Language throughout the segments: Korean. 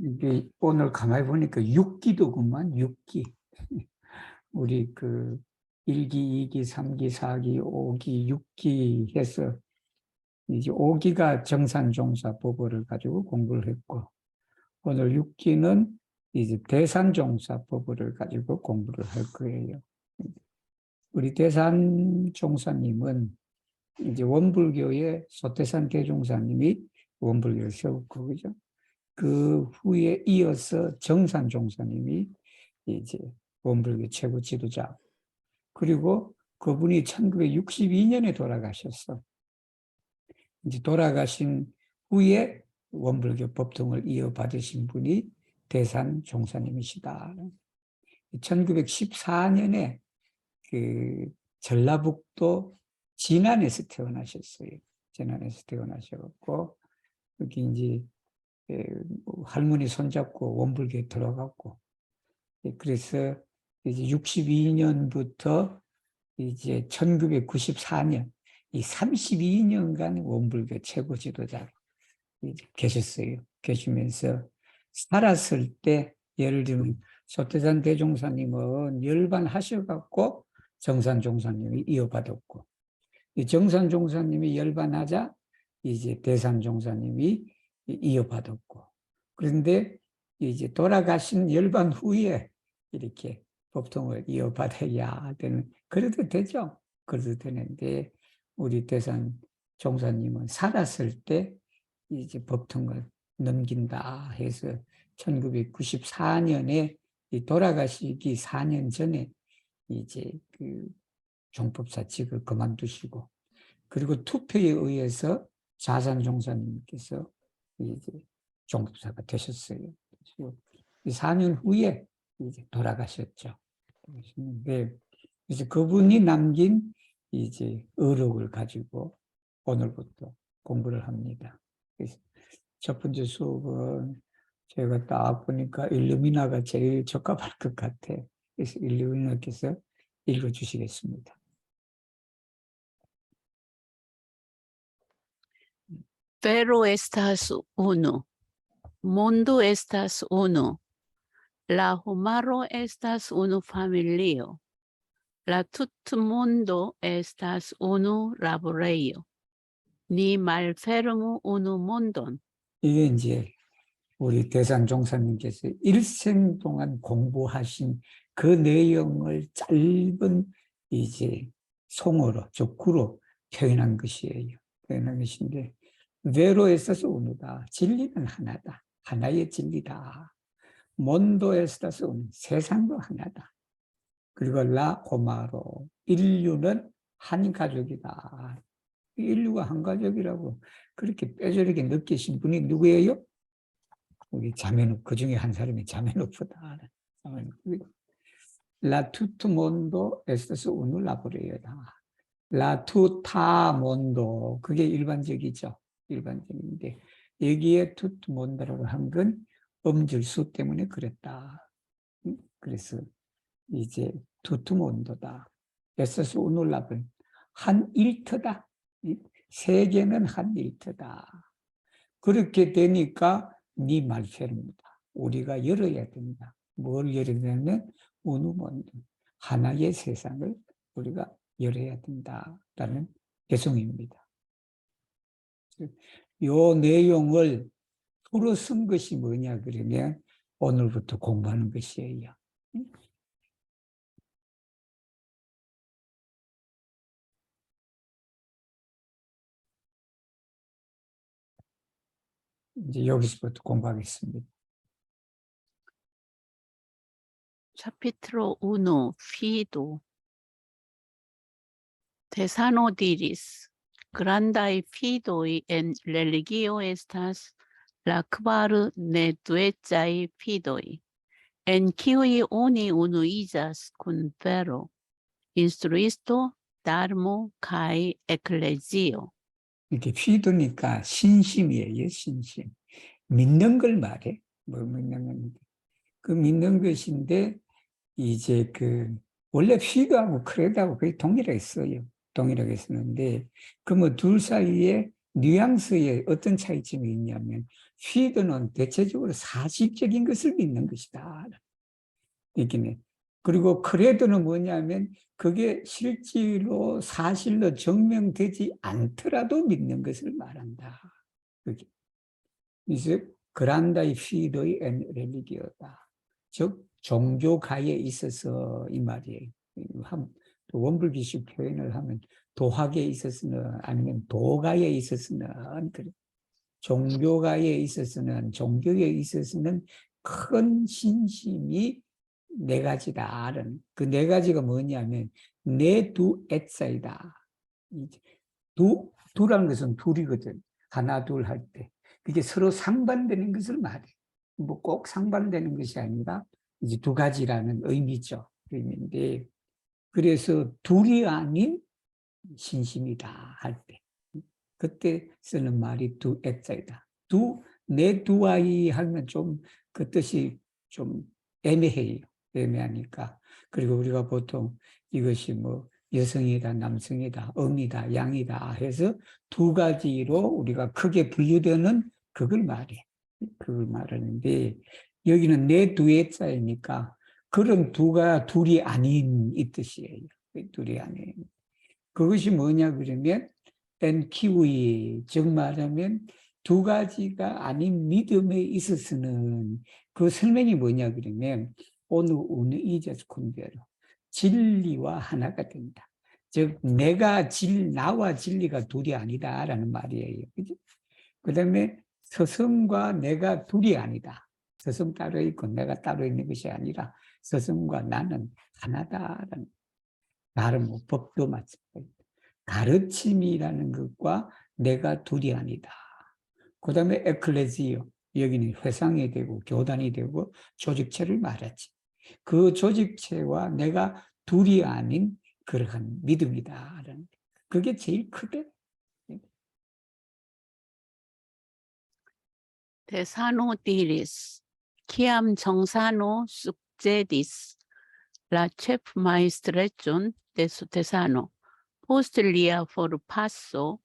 이게 오늘 가만히 보니까 6기도구만, 6기. 우리 그 1기, 2기, 3기, 4기, 5기, 6기 해서 이제 5기가 정산종사 법어를 가지고 공부를 했고, 오늘 6기는 이제 대산종사 법어를 가지고 공부를 할 거예요. 우리 대산종사님은 이제 원불교의 소태산 대종사님이 원불교를 세웠고, 그죠? 그 후에 이어서 정산종사님이 이제 원불교 최고 지도자. 그리고 그분이 1962년에 돌아가셨어. 이제 돌아가신 후에 원불교 법통을 이어받으신 분이 대산종사님이시다. 1914년에 그 전라북도 진안에서 태어나셨어요. 진안에서 태어나셔갖고 여기 이제 할머니 손잡고 원불교에 들어갔고, 그래서 이제 62년부터 이제 1994년 이 32년간 원불교 최고 지도자 계셨어요. 계시면서 살았을 때 예를 들면 소태산 대종사님은 열반하셔갖고 정산종사님이 이어받았고, 이 정산종사님이 열반하자 이제 대산종사님이 이어받았고, 그런데 이제 돌아가신 열반 후에 이렇게 법통을 이어받아야 되는, 그래도 되죠. 그래도 되는데 우리 대산종사님은 살았을 때 이제 법통을 넘긴다 해서 1994년에 돌아가시기 4년 전에 이제 그 종법사직을 그만두시고, 그리고 투표에 의해서 자산종사님께서 이제 종법사가 되셨어요. 4년 후에 이제 돌아가셨죠. 그런데 이제 그분이 남긴 이제 의록을 가지고 오늘부터 공부를 합니다. 그래서 첫 번째 수업은 제가 딱 보니까 일루미나가 제일 적합할 것 같아. 그래서 일루미나께서 읽어주시겠습니다. Pero estas uno, mundo estas uno, la homaro estas unu familio, la tut mundo estas unu laboreio, ni malfermo unu mundon. 이게 이제 우리 대산종사님께서 일생 동안 공부하신 그 내용을 짧은 이제 송어로, 적구로 표현한 것이에요. 표현한 것인데, 외로에서서 우누다. 진리는 하나다. 하나의 진리다. 몬도에서서 우누. 세상도 하나다. 그리고 라 호마로. 인류는 한 가족이다. 인류가 한 가족이라고 그렇게 뼈저리게 느끼신 분이 누구예요? 우리 자매노, 그 중에 한 사람이 자매노프다. 라투트 몬도 에스테스 우누 라보레요다. 라투타 몬도, 그게 일반적이죠. 일반적인데 여기에 투트 몬도라고 한 건 음질수 때문에 그랬다. 그래서 이제 투트 몬도다. 에스테스 우누 라보, 한 일터다. 세계는 한 일터다. 그렇게 되니까 네 말처럼입니다. 우리가 열어야 된다. 뭘 열어야 되냐면 우누몬드, 하나의 세상을 우리가 열어야 된다라는 개성입니다. 이 내용을 풀어 쓴 것이 뭐냐 그러면 오늘부터 공부하는 것이에요. 이제 여기서부터 공부하겠습니다. Capítulo 1, Fido. Tesano diris, grandae fidoi en religio estas la quar ne duecae fidoi, en kiui oni unuizas cum vero, instruisto, darmo, kai ecclesio. 이렇게 피도니까 신심이에요, 신심. 믿는 걸 말해. 뭐 믿는 건데. 그 믿는 것인데, 이제 원래 피도하고 크레도하고 거의 동일하게 써요. 동일하게 쓰는데, 그 뭐 둘 사이에 뉘앙스에 어떤 차이점이 있냐면 피드는 대체적으로 사실적인 것을 믿는 것이다. 얘기네. 그리고 크레드는 뭐냐면 그게 실제로 사실로 증명되지 않더라도 믿는 것을 말한다. 그게. 그래서 그란다이 피도의 엔 렐리기오다. 즉 종교가에 있어서 이 말이에요. 원불기식 표현을 하면 도학에 있어서는 아니면 도가에 있어서는 그래. 종교가에 있어서는 종교에 있어서는 큰 신심이 네 가지다. 그 네 가지가 뭐냐면 내 두 애자이다. 두라는 것은 둘이거든. 하나 둘 할 때. 그게 서로 상반되는 것을 말해. 뭐 꼭 상반되는 것이 아니라 이제 두 가지라는 의미죠. 의미인데 그래서 둘이 아닌 신심이다 할 때. 그때 쓰는 말이 두 애자이다. 내 두 아이 하면 좀 그 뜻이 좀 애매해요. 애매하니까. 그리고 우리가 보통 이것이 뭐 여성이다, 남성이다, 음이다, 양이다 해서 두 가지로 우리가 크게 분류되는 그걸 말해. 그걸 말하는데 여기는 내 두 애자이니까 그런 둘이 아닌 이 뜻이에요. 둘이 아닌. 그것이 뭐냐 그러면 엔키우이 즉 말하면 두 가지가 아닌 믿음에 있어서는 그 설명이 뭐냐 그러면 오늘 이제스 콘베로 진리와 하나가 된다. 즉 나와 진리가 둘이 아니다라는 말이에요. 그죠? 그다음에 스승과 내가 둘이 아니다. 스승 따로 있고 내가 따로 있는 것이 아니라 스승과 나는 하나다라는 나름 뭐 법도 마찬가지. 가르침이라는 것과 내가 둘이 아니다. 그 다음에 에클레지오, 여기는 회상이 되고 교단이 되고 조직체를 말하지. 그 조직체와 내가 둘이 아닌 그러한 믿음이다. 그게 제일 크대. Tesano diris, ciam 정사노 succedis, la chef maestretion de su Tesano, post lia forpasso,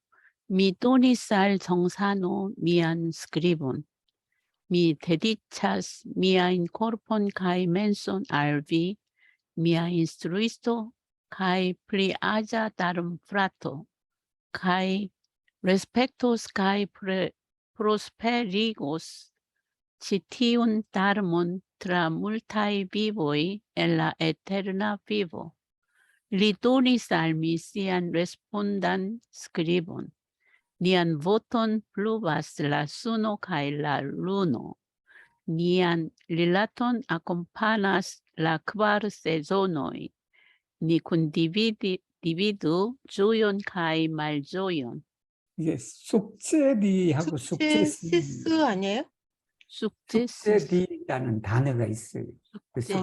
mi donis al 정사노 mian scribon, mi dedicas miain corpon cae menson al vi, mia instruisto, cae pli agia darum frato, cae respectos cae prosperigos, citiun darmon tra multae vivoi en la eterna vivo. Li donis al mi sian respondan scribon. Nian voton pluvas la suno cae la luno. Nian rilaton accompanas la kvar sezonoi. Ni dividu ĝojon cae malĝojon. 이게 숙제디하고 숙제시스 아니에요? Sukcesis. 숙제디라는 단어가 있어요. 그 숙제.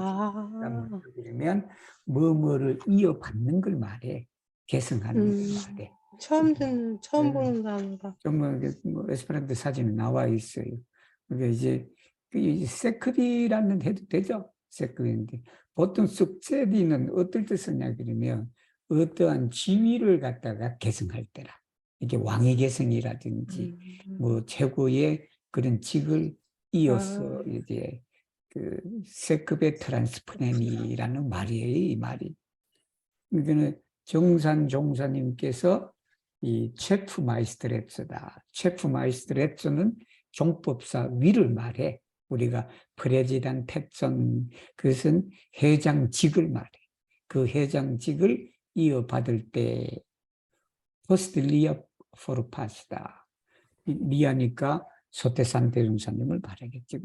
그러면 뭐뭐를 이어받는 걸 말해. 계승하는 걸 말해. 처음 보는 단어라. 정말 뭐 에스페란토 사진에 나와 있어요. 그게 이제 세크디라는 해도 되죠. 세크디인데 보통 숙제디는 어떨 때 쓰냐 그러면 어떠한 지위를 갖다가 계승할 때라. 이게 왕의 계승이라든지 뭐 최고의 그런 직을 이어서 이제 그 세크베 트란스프레니라는 말이에요. 이 말이. 그러니까 정산 종사님께서 이 체프 마이스트레츠다. 체프 마이스트레츠는 종법사 위를 말해. 우리가 프레지단 태천 그것은 회장직을 말해. 그 회장직을 이어받을 때 포스트리아 포르파시다. 미하니까 소태산 대종사님을 말하겠지.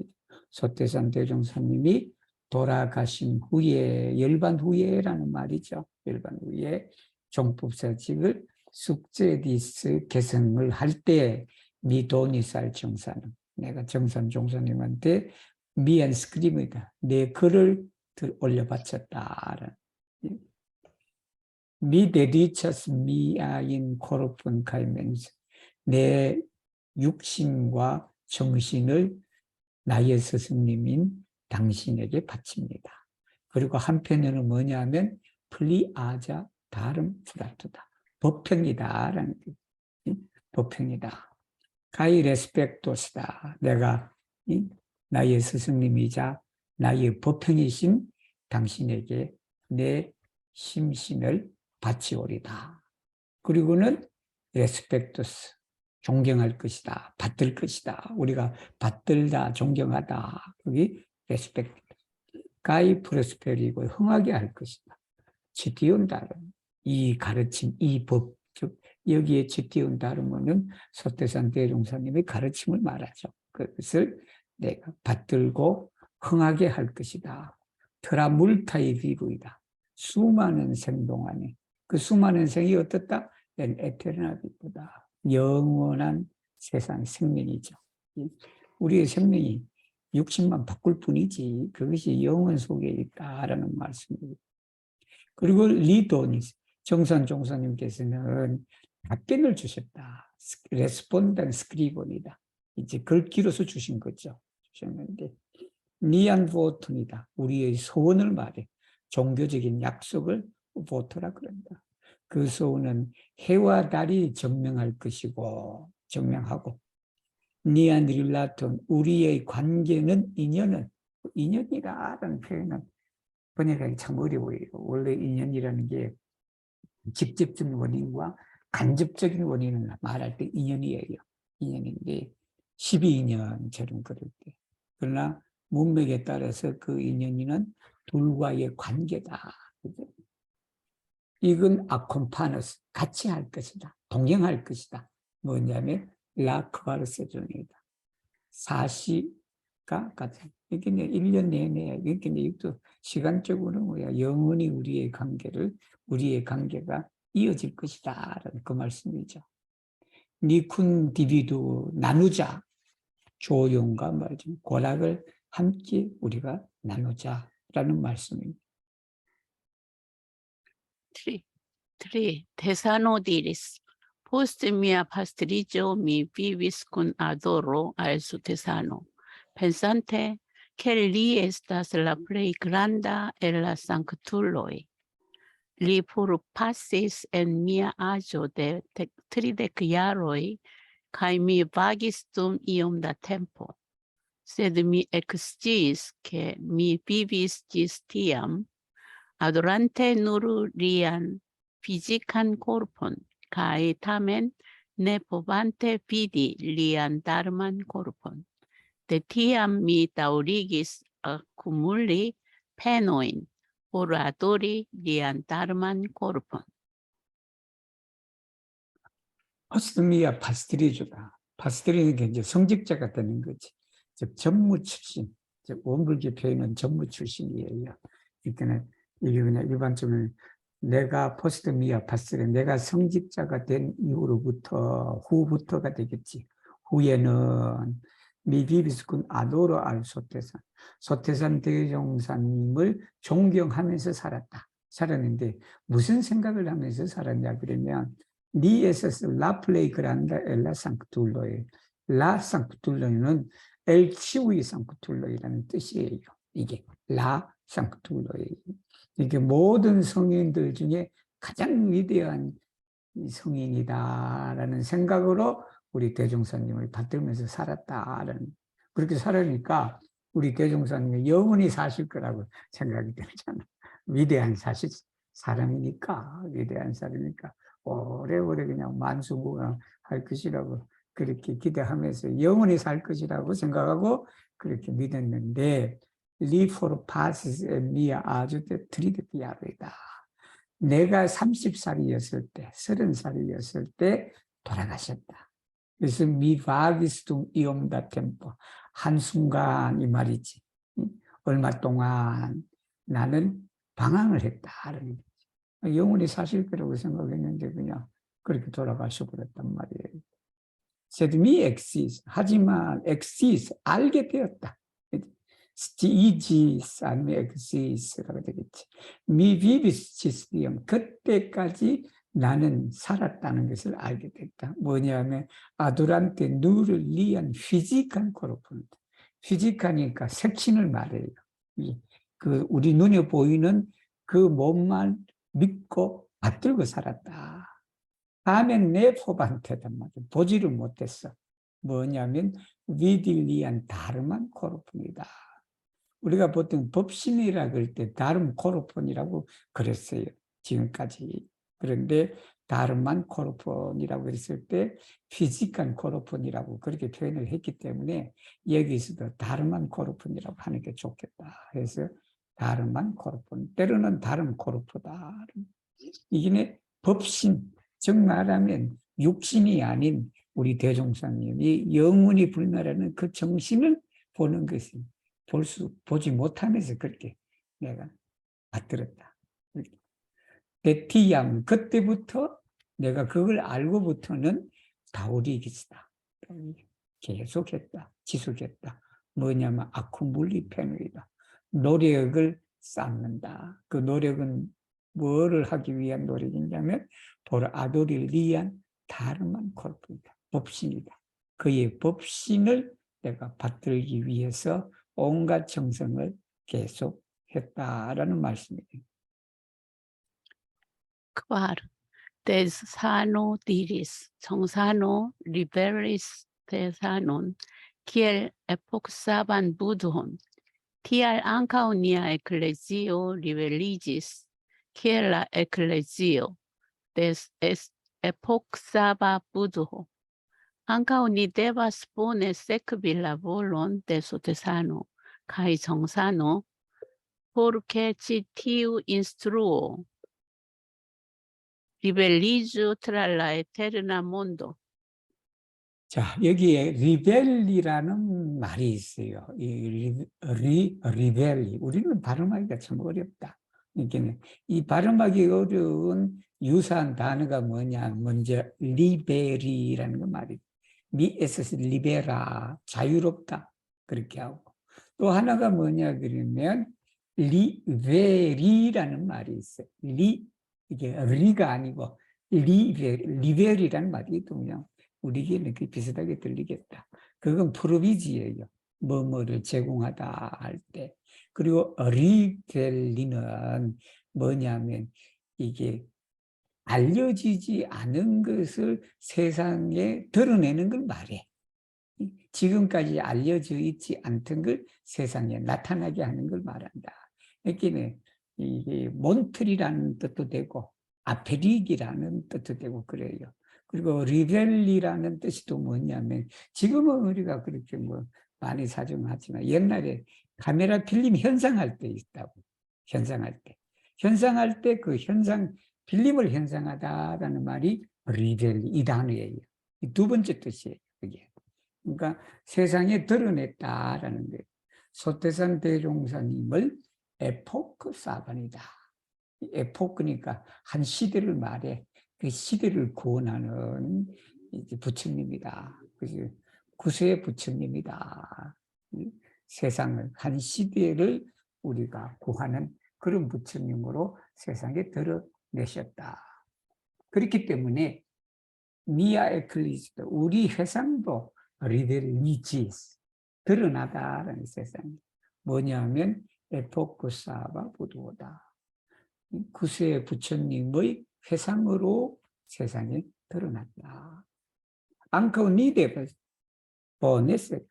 소태산 대종사님이 돌아가신 후에 열반 후에라는 말이죠. 열반 후에 종법사직을 숙제디스 개성을 할 때 미도니살 정사는 내가 정산 종사님한테 미안 스크림이다. 내 글을 올려 바쳤다. 미데리처스 미아인 코르폰 카이멘스 내 육신과 정신을 나의 스승님인 당신에게 바칩니다. 그리고 한편에는 뭐냐면 플리아자 다름 프라토다. 법평이다라는 게. 보평이다. 가이 레스펙토스다. 내가 나의 스승님이자 나의 보평이신 당신에게 내 심신을 바치오리다. 그리고는 레스펙토스, 존경할 것이다. 받들 것이다. 우리가 받들다, 존경하다. 그게 레스펙트. 가이 프로스페리고 흥하게 할 것이다. 지티온 다름. 이 가르침, 이 법, 즉 여기에 지티온 다름은 소태산 대종사님의 가르침을 말하죠. 그것을 내가 받들고 흥하게 할 것이다. 트라물타이 비루이다. 수많은 생 동안에 그 수많은 생이 어떻다? 에테르나 비루다. 영원한 세상 생명이죠. 우리의 생명이 60만 바꿀 뿐이지 그것이 영원 속에 있다라는 말씀입니다. 그리고 리도니스 정선 종사님께서는 답변을 주셨다. 레스폰단 스크리본이다. 이제 글귀로서 주신 거죠. 주셨는데 니안 보통이다. 우리의 소원을 말해. 종교적인 약속을 보토라 그런다. 그 소원은 해와 달이 증명할 것이고 증명하고 니안 릴라톤 우리의 관계는 인연이라는 표현은 번역하기 참 어려워요. 원래 인연이라는 게 직접적인 원인과 간접적인 원인을 말할 때 인연이에요. 인연인데 12인연처럼 그럴 때. 그러나 문맥에 따라서 그 인연이는 둘과의 관계다. 이건 아콤파너스, 같이 할 것이다. 동행할 것이다. 뭐냐면 라크바르세존이다. 사시가 같은. 이게 1년 내내, 이렇게 이것도 시간적으로 뭐야, 영원히 우리의 관계가 이어질 것이다. 라는 그 말씀이죠. 니쿤 디비두 나누자. 조용과 말좀 고락을 함께 우리가 나누자라는 말씀입니다. 3. Tesano post mia pastrigio mi vivis cum adoro al su Tesano, pensante che li estas la plei granda el la sanctuloi. Li purpasis en mia agio de 30 jaroi, cae mi vagis dum iom da tempo. Sed mi exciis che mi vivis gis tiam, adorante nur lian fisican corpon, cae tamen ne povante vidi lian dharman corpon. De tiam mi daurigis accumuli penoin por adori lian dharman corpon. 포스미아 파스트리주다. 파스트리는 게 이제 성직자가 되는 거지. 즉 전무 출신, 즉 원불교 표현은 전무 출신이에요. 그러니까 이게 그냥 일반적으로 내가 포스트미아 파스트리, 내가 성직자가 된 후부터가 되겠지. 후에는 미비비스군 아도로 알 소태산, 소태산 대종사님을 존경하면서 살았는데 무슨 생각을 하면서 살았냐 그러면 니 에서스 라 플레이 그란다 엘라 상크툴로에 라 상크툴로는 엘 치우이 상크툴로이라는 뜻이에요. 이게 라 상크툴로에 이게 모든 성인들 중에 가장 위대한 성인이다라는 생각으로 우리 대종사님을 받들면서 살았다라는 그렇게 살으니까 우리 대종사님이 영원히 사실 거라고 생각이 들잖아. 위대한 사람이니까 위대한 사람이니까 오래오래 그냥 만수무강할 것이라고 그렇게 기대하면서 영원히 살 것이라고 생각하고 그렇게 믿었는데 리포르파시스 미아 아주 때 트리드피아르이다. 내가 30살이었을 때, 30살이었을 때 돌아가셨다. 그래서 미바기스tum 이옴다 템포 한순간 이 말이지. 얼마 동안 나는 방황을 했다라는 거지. 영원히 사실 거라고 생각했는데 그냥 그렇게 돌아가셔 버렸단 말이에요. 세드미 엑시스 하지만 엑시스 알게 되었다. 이지스 아니면 엑시스라고 되겠지. 미비비스치스디엄 그때까지 나는 살았다는 것을 알게 됐다. 뭐냐면 아두란테 누를 리안 피지칸 코르푼. 피지카니까 색신을 말해요. 그 우리 눈에 보이는 그 몸만 믿고 받들고 살았다. 다음엔 내 포반테단 말이야. 보지를 못했어. 뭐냐면 위딜리안 다르만 코르폰이다. 우리가 보통 법신이라 그럴 때 다름 코르폰이라고 그랬어요. 지금까지. 그런데 다름만 코르폰이라고 했을 때 피지컬 코르폰이라고 그렇게 표현을 했기 때문에 여기서도 다름만 코르폰이라고 하는 게 좋겠다. 그래서 다름만 코르폰, 때로는 다름 코르포다. 이게 법신, 즉 말하면 육신이 아닌 우리 대종사님이 영원히 불멸하는 그 정신을 보는 것이 보지 못하면서 그렇게 내가 받들었다. 베티양, 그때부터 내가 그걸 알고부터는 다우리기스다. 계속했다. 지속했다. 뭐냐면 아쿠물리페누이다. 노력을 쌓는다. 그 노력은 뭐를 하기 위한 노력이냐면 보라 아도리를 위한 다름한 콜프이다. 법신이다. 그의 법신을 내가 받들기 위해서 온갖 정성을 계속했다라는 말씀이에요. Quar, Tesano diris, 정사노 liberis Tesanon, kiel epoxaban budhon, tial ankaŭ nia eklezio liberigis, kiel la eklezio des epoxaba budho. Ankaŭ ni devas bone sekvi la volon de Sotesano kaj 정사노, por ke ĉi tiu instruo Ribelligio tra la eterna mondo. 자, 여기에 리벨리라는 말이 있어요. 이 리벨리. 우리는 발음하기가 참 어렵다. 그러니까 이 발음하기 어려운 유사한 단어가 뭐냐? 먼저 리베리라는 거 말이에요. 미에서 리베라, 자유롭다. 그렇게 하고. 또 하나가 뭐냐 그러면 리베리라는 말이 있어요. 이게 리가 아니고 리벨이라는 말이 있거든요. 우리에게는 그 비슷하게 들리겠다. 그건 프로비지예요. 뭐뭐를 제공하다 할 때. 그리고 리벨리는 뭐냐면 이게 알려지지 않은 것을 세상에 드러내는 걸 말해. 지금까지 알려져 있지 않던 걸 세상에 나타나게 하는 걸 말한다. 그러니까 이게 몬트리라는 뜻도 되고 아페릭이라는 뜻도 되고 그래요. 그리고 리벨리라는 뜻이 또 뭐냐면 지금은 우리가 그렇게 뭐 많이 사용하지만 옛날에 카메라 필름 현상할 때 있다고. 현상할 때 그 현상 필름을 현상하다라는 말이 리벨리 이 단어예요. 이 두 번째 뜻이에요. 그게. 그러니까 세상에 드러냈다라는 거예요. 소태산 대종사님을 에포크 사반이다. 에포크니까 한 시대를 말해. 그 시대를 구원하는 부처님이다. 그래서 구세의 부처님이다. 세상을 한 시대를 우리가 구하는 그런 부처님으로 세상에 드러내셨다. 그렇기 때문에 니아 에클리지도 우리 회상도 리벨리지스 드러나다라는 세상이 뭐냐면 에포크사바 부도다. 구세의 부처님의 회상으로 세상에 드러났다. 앙카우 니데 보네세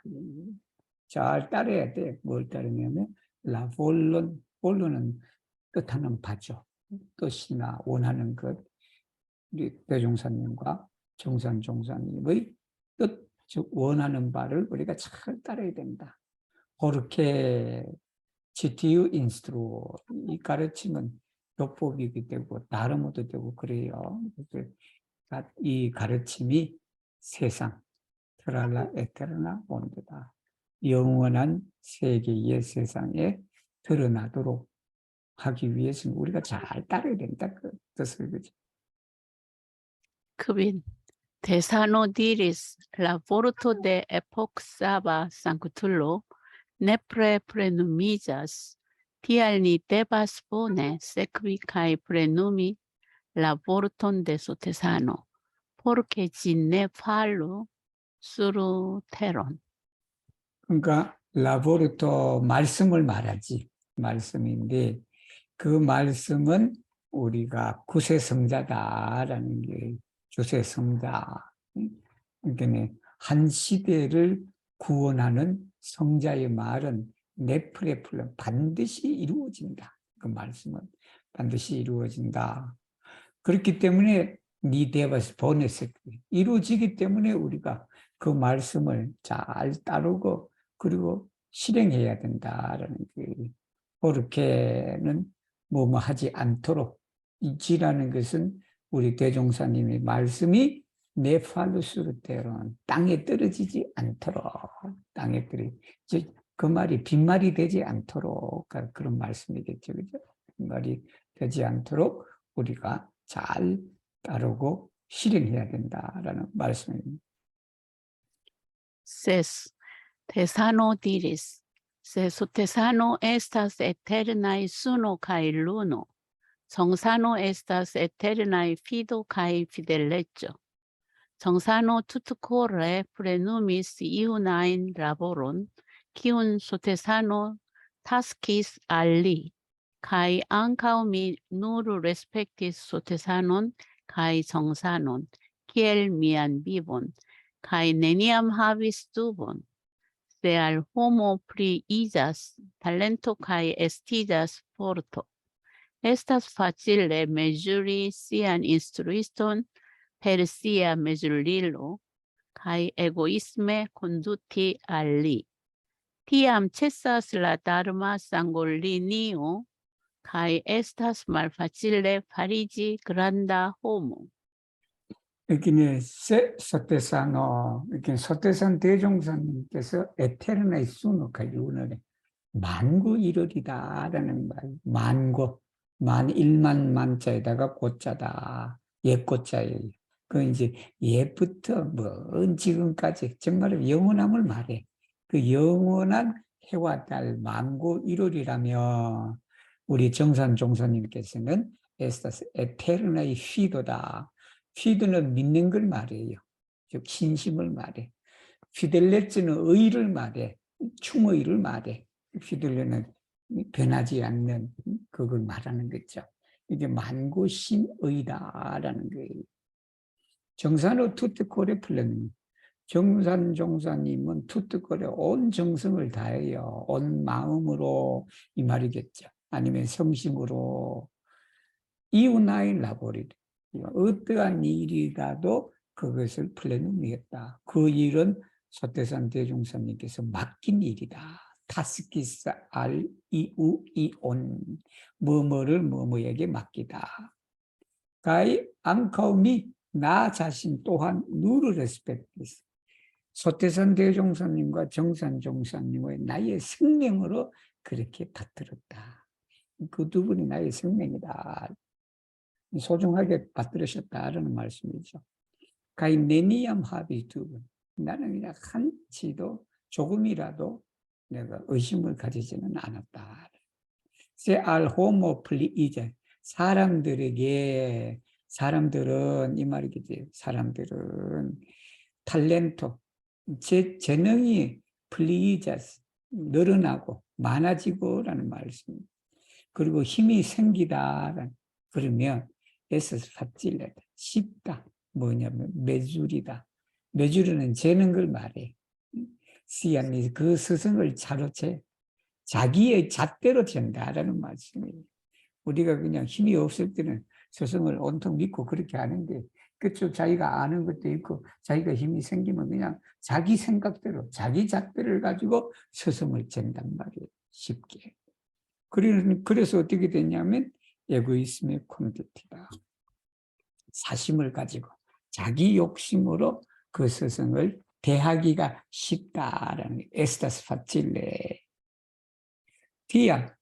잘 따라야 돼. 뭘 따르냐면 라볼론 볼론은 뜻하는 바죠. 뜻이나 원하는 것. 우리 대종사님과 정산종사님의 뜻, 즉 원하는 바를 우리가 잘 따라야 된다. 그렇게 GTU 인스트로 이 가르침은 교법이기 되고 다름도 되고 그래요. 그래서 이 가르침이 세상 트랄라 에테르나 몬드다. 영원한 세계의 세상에 드러나도록 하기 위해서는 우리가 잘 따라야 된다. 그 뜻을 그죠. Quin, Tesano diris, la vorto de epoxaba sanctulo, nepre prenumijas, tial ni devas bone sekvi kai prenumi la vorton de Sotesano, porque ĝi ne falu sur teron. 그러니까 라보르토 말씀을 말하지. 말씀인데 그 말씀은 우리가 구세성자다라는 게 주세 성자. 그러니까 한 시대를 구원하는 성자의 말은 네프레플은 반드시 이루어진다. 그 말씀은 반드시 이루어진다. 그렇기 때문에 니데바스 보냈을 때 이루어지기 때문에 우리가 그 말씀을 잘 따르고 그리고 실행해야 된다라는 그 그렇게는 뭐뭐 하지 않도록 이지라는 것은 우리 대종사님의 말씀이 네팔루스르테론 땅에 떨어지지 않도록 땅에 떨어지지 그 말이 빈말이 되지 않도록 그런 말씀이겠죠, 그죠? 빈말이 되지 않도록 우리가 잘 따르고 실행해야 된다라는 말씀입니다. Ses Tesano diris, se sotesano estas eternae suno kai luno, 정사노 estas eternae fido kai fideleggio. 정사노 tutcore plenumis iunain laboron, kiun sotesano taskis al li, kai ancao mi nur respectis sotesanon kai 정사non, kiel mian vivon, kai neniam havis dubon. Se al homo priigas talento kai estigas forto. Estas facile mezuri sian instruiston per sia mezurilo, kai egoisme conduti al li. Tiam cessas la dharma sangulinio, kai estas malfacile farigi granda homo. 여기는 서태산어, 이렇게 서태산 대종사님께서 에테르나의 수노카 유너에 만구일월이다라는 말, 만구, 일만 만자에다가 고자다, 옛고자예요. 그 이제 옛부터 먼 지금까지 정말 영원함을 말해. 그 영원한 해와 달 만구일월이라면 우리 정산 종사님께서는 에스타스 에테르나의 휘도다. 피드는 믿는 걸 말해요. 즉 신심을 말해. 피델레츠는 의를 말해. 충의를 말해. 피델레는 변하지 않는 그걸 말하는 거죠. 이게 만고신의다라는 거예요. 정산호 투트콜에 풀렸는 정산 종사님은 투트콜에 온 정성을 다해요. 온 마음으로 이 말이겠죠. 아니면 성심으로 이웃나인 라보리를 어떠한 일이라도 그것을 플래닝하겠다. 그 일은 서태산 대종사님께서 맡긴 일이다. 타스키스 알 이우 이온 뭐뭐를 뭐뭐에게 맡기다. 가이 앙카움이 나 자신 또한 누르 레스펙티스. 서태산 대종사님과 정산 종사님의 나의 생명으로 그렇게 받들었다. 그 두 분이 나의 생명이다. 소중하게 받들으셨다라는 말씀이죠. 가이네니암 합의 두 분. 나는 그냥 한치도 조금이라도 내가 의심을 가지지는 않았다. 세알 호모 플리이제 사람들은 이 말이겠지. 사람들은 탤런트 재능이 플리이자스 늘어나고 많아지고라는 말씀입니다. 그리고 힘이 생기다. 그러면 에서스 fat질레다 쉽다. 뭐냐면 매줄이다. 매줄이는 재는 걸 말해. 시안이 그 스승을 자로채 자기의 잣대로 잰다라는 말씀이에요. 우리가 그냥 힘이 없을 때는 스승을 온통 믿고 그렇게 하는데 그쪽 자기가 아는 것도 있고 자기가 힘이 생기면 그냥 자기 생각대로 자기 잣대를 가지고 스승을 잰단 말이에요. 쉽게. 그래서 어떻게 됐냐면 에고이스m의 콘듀티다. 사심을 가지고 자기 욕심으로 그 스승을 대하기가 쉽다라는 에스타스 파칠레. 디아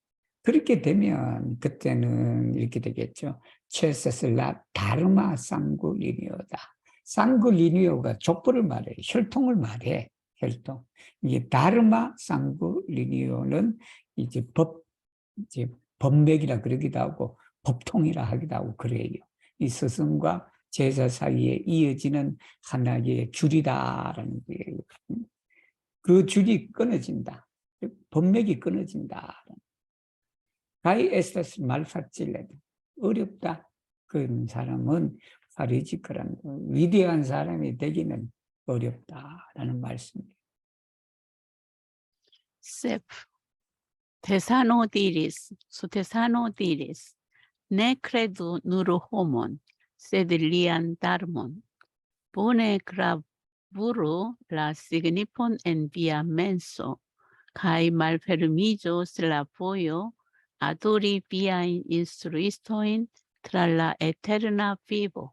그렇게 되면 그때는 이렇게 되겠죠. 체세슬라 다르마 상구리니오다. 상구리니오가 족보를 말해, 혈통을 말해, 혈통. 이게 다르마 상구리니오는 이제 법맥이라 그러기도 하고 법통이라 하기도 하고 그래요. 이 스승과 제자 사이에 이어지는 하나의 줄이다라는 거예요. 그 줄이 끊어진다. 법맥이 끊어진다. 가이 에스타스 말파찔레다. 어렵다. 그런 사람은 파리지크란 위대한 사람이 되기는 어렵다라는 말씀입니다. Sep. Thessanodiris, su Thessanodiris, ne credu nur homon, sed lian darmon. Bone gravuro la signifon en via menso, cae malfermijos la vojo, adori viain instruistoin tra la eterna vivo.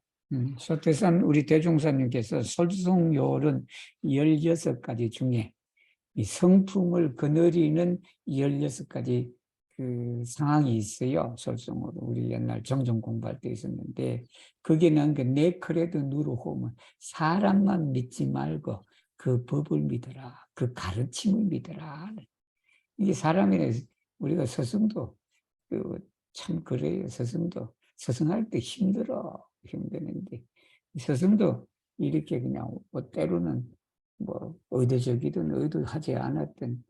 소태산 우리 대종사님께서 솔송요른 16가지 중에 이 성품을 거느리는 16가지 그 상황이 있어요. 솔송으로 우리 옛날 정정 공부할 때 있었는데 거기는 그 네크레드 누르호면 사람만 믿지 말고 그 법을 믿어라. 그 가르침을 믿어라. 이게 사람이라 우리가 스승도 참 그래요. 스승할 때 힘드는데 스승도 이렇게 그냥 뭐 때로는 뭐 의도적이든 의도하지 않았던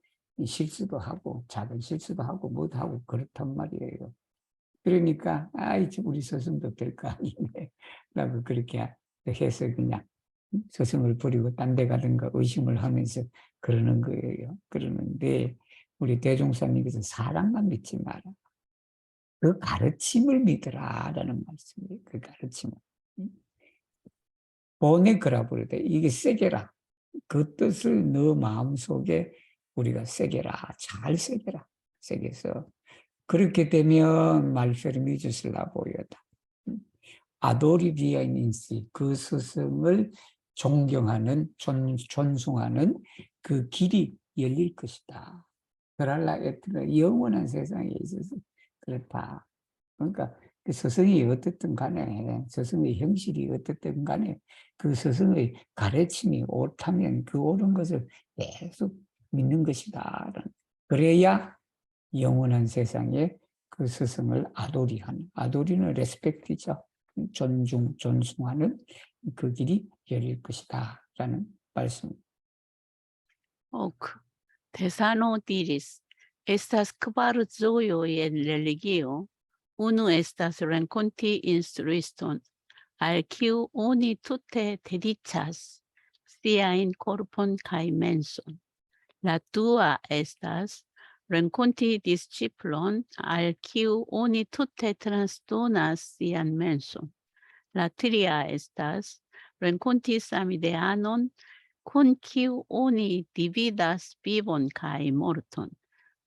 실수도 하고 작은 실수도 하고 뭐도 하고 그렇단 말이에요. 그러니까 우리 스승도 될 거 아니네 라고 그렇게 해서 그냥 스승을 버리고 딴 데 가든가 의심을 하면서 그러는 거예요. 그러는데 우리 대종사님께서 사람만 믿지 마라. 그 가르침을 믿으라라는 말씀이에요. 그 가르침을. 보내거라 부르되 이게 새겨라. 그 뜻을 너 마음속에 우리가 새겨라. 잘 새겨라. 새겨서 그렇게 되면 말페르미주스라 보여다. 아도리비아인시 그 스승을 존경하는 존중하는 그 길이 열릴 것이다. 그랄라 에트가 영원한 세상에 있어서 그렇다. 그러니까 그 스승이 어떻든 간에 스승의 형식이 어떻든 간에 그 스승의 가르침이 옳다면 그 옳은 것을 계속 믿는 것이다. 그래야 영원한 세상에 그 스승을 아도리하는, 아도리는 레스펙트죠. 존중하는 그 길이 열릴 것이다. 라는 말씀. Hoc, Thessanodiris, estas kvar zoioi en religio, unu estas renkonti instruiston, al kiu oni tute dedicas siain corpon kai menson. La dua estas renkonti disciplon, al kiu oni tute transdonas sian menson. La tria estas renkonti samideanon, kun kiu oni dividas vivon kai morton,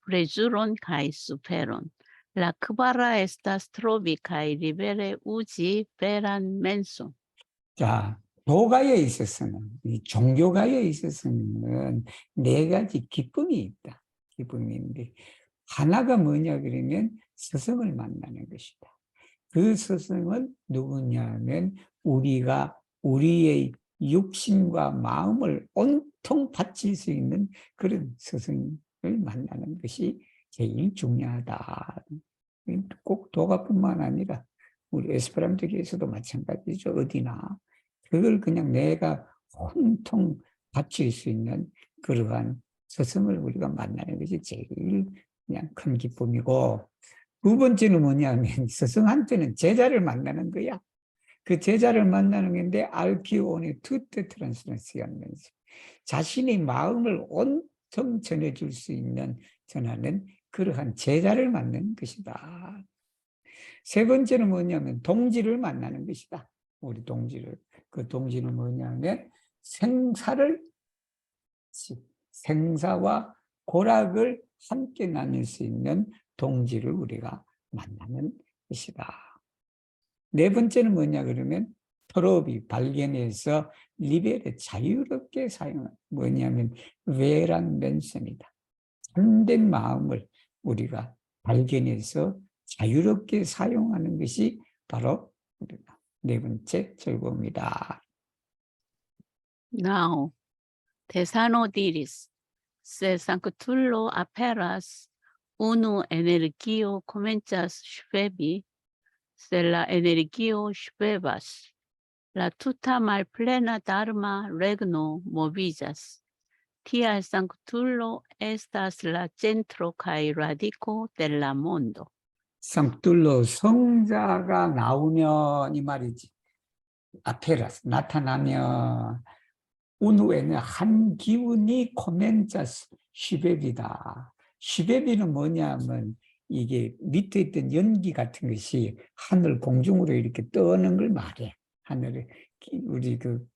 prezuron kai superon. La kvara estas trovi kai libere uzi veran menson. 자, 도가에 있어서는, 이 종교가에 있어서는 네 가지 기쁨이 있다. 기쁨인데, 하나가 뭐냐 그러면 스승을 만나는 것이다. 그 스승은 누구냐면 우리가 우리의 육신과 마음을 온통 바칠 수 있는 그런 스승을 만나는 것이 제일 중요하다. 꼭 도가뿐만 아니라 우리 에스페란토계에서도 마찬가지죠. 어디나 그걸 그냥 내가 온통 바칠 수 있는 그러한 스승을 우리가 만나는 것이 제일 그냥 큰 기쁨이고, 두 번째는 뭐냐면 스승한테는 제자를 만나는 거야. 그 제자를 만나는 건데 알키오니 투테 트랜스레시하면서 자신의 마음을 온통 전해줄 수 있는 전하는 그러한 제자를 만나는 것이다. 세 번째는 뭐냐면 동지를 만나는 것이다. 우리 동지를. 그 동지는 뭐냐면 생사와 고락을 함께 나눌 수 있는 동지를 우리가 만나는 것이다. 네 번째는 뭐냐 그러면 트로비 발견해서 리베레 자유롭게 사용하는 뭐냐면 외란 맨션이다. 참된 마음을 우리가 발견해서 자유롭게 사용하는 것이 바로 우리가 네 번째 즐거움이다. Now, Thessanodiris, se sanctullo aperas, unu energio comencias sfebi, se la energio sfebas, la tuta malplena dharma regno movigas. Tial sanctullo estas la centro kai radico della mondo. 상툴로 성자가 나오면 이 말이지. 아페라스 나타나면 운후에는 한 기운이 코멘자스 시베비다. 시베비는 뭐냐면 이게 밑에 있던 연기 같은 것이 하늘 공중으로 이렇게 떠는 걸 말해. 하늘에 우리 그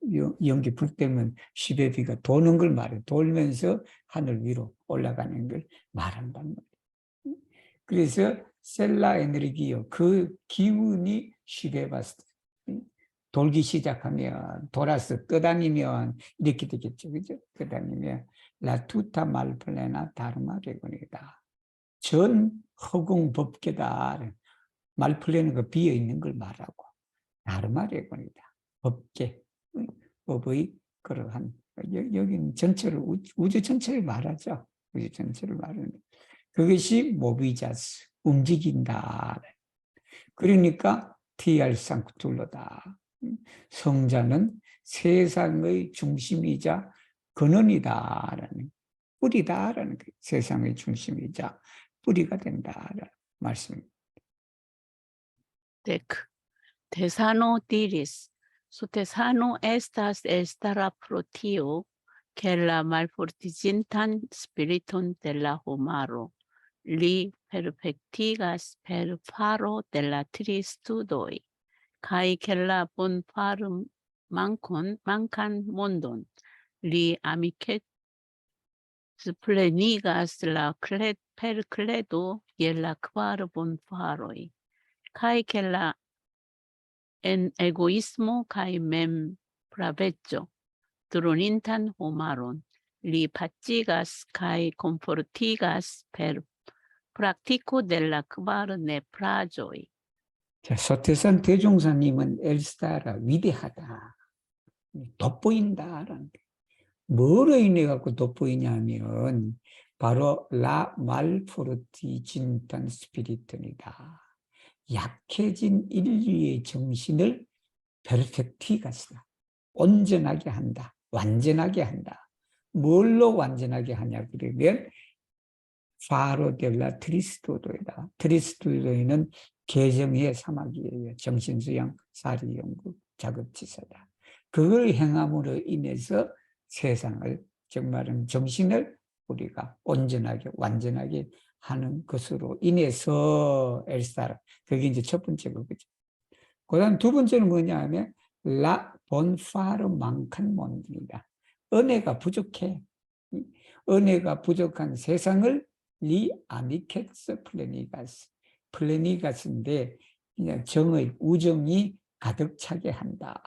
연기 불 때면 시베비가 도는 걸 말해. 돌면서 하늘 위로 올라가는 걸 말한단 말이야. 그래서 셀라 에너지요. 그 기운이 시베바스. 돌기 시작하면 돌아서 떠다니면 이렇게 되겠죠. 그죠? 떠다니면 라투타 말플레나 다르마레곤이다. 전 허공 법계다. 말플레는 그 비어 있는 걸 말하고 다르마레곤이다. 법계, 법의 그러한 여기는 전체를 우주 전체를 말하죠. 우주 전체를 말하는 그것이 모비자스 움직인다. 그러니까 TR 상쿠툴로다. 성자는 세상의 중심이자 근원이다라는 뿌리다라는 게 세상의 중심이자 뿌리가 된다라는 말씀입니다. Dec. Tesano diris, su tesano estas elstara pro tio, que la malfortigintan spiriton de la homaro, li perfectigas per faro de la tristudoi, kai que la bon farum mancan mondon, li amicet plenigas la per credo y la quar bon faroi, kai que la en egoismo kai mem pravecho, dronintan homaron, li pacigas kai confortigas per practico de la quar ne prajoi. 자, 서태산 대종사님은 엘스타라 위대하다. 돋보인다라는 게. 뭐로 인해 갖고 돋보이냐면 바로 라 말포르티진탄 스피리트이다. 약해진 인류의 정신을 페르펙티가스다. 온전하게 한다. 완전하게 한다. 뭘로 완전하게 하냐 그러면 파로 델라 트리스토도이다. 트리스토도이는 개정의 사막이에요. 정신수양 사리연구 작업지사다. 그걸 행함으로 인해서 세상을 정말은 정신을 우리가 온전하게 완전하게 하는 것으로 인해서 엘사라. 그게 이제 첫 번째 거죠. 그다음 두 번째는 뭐냐 하면 라 본파르 망칸 몬드이다. 은혜가 부족해. 은혜가 부족한 세상을 리 아미케스 플래니가스. 플래니가스인데 그냥 정의, 우정이 가득 차게 한다.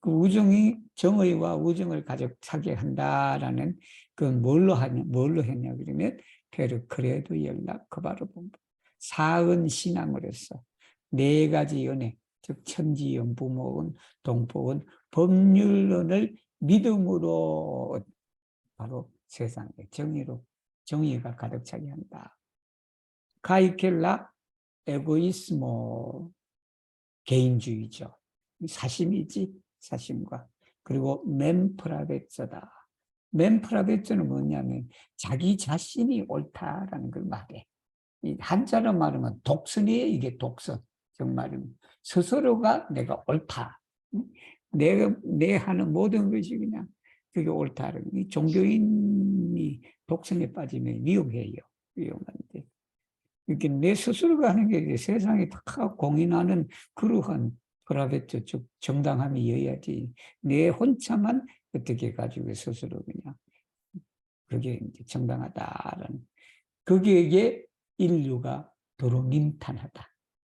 그 우정이 정의와 우정을 가득 차게 한다라는 그건 뭘로 했냐 그러면 페르크레도 연락 그바로 본부. 사은 신앙으로서 네 가지 연애, 즉 천지연, 부모은, 동포은, 법률론을 믿음으로 바로 세상에 정의로 정의가 가득 차게 한다. 카이켈라 에고이스모 개인주의죠. 사심이지 사심과 그리고 멘프라베쩌다. 멘프라베쩌는 뭐냐면 자기 자신이 옳다라는 걸 말해. 이 한자로 말하면 독선이에요. 이게 독선. 정말 스스로가 내가 옳다. 내 하는 모든 것이 그냥 그게 옳다. 이 종교인이 독선에 빠지면 위험해요. 위험한데. 이렇게 내 스스로가 하는 게 세상에 다 공인하는 그러한 프라베트, 즉 정당함이어야지. 내 혼자만 어떻게 가지고 스스로 그냥 그게 이제 정당하다라는. 거기에 인류가 도로 nim탄하다,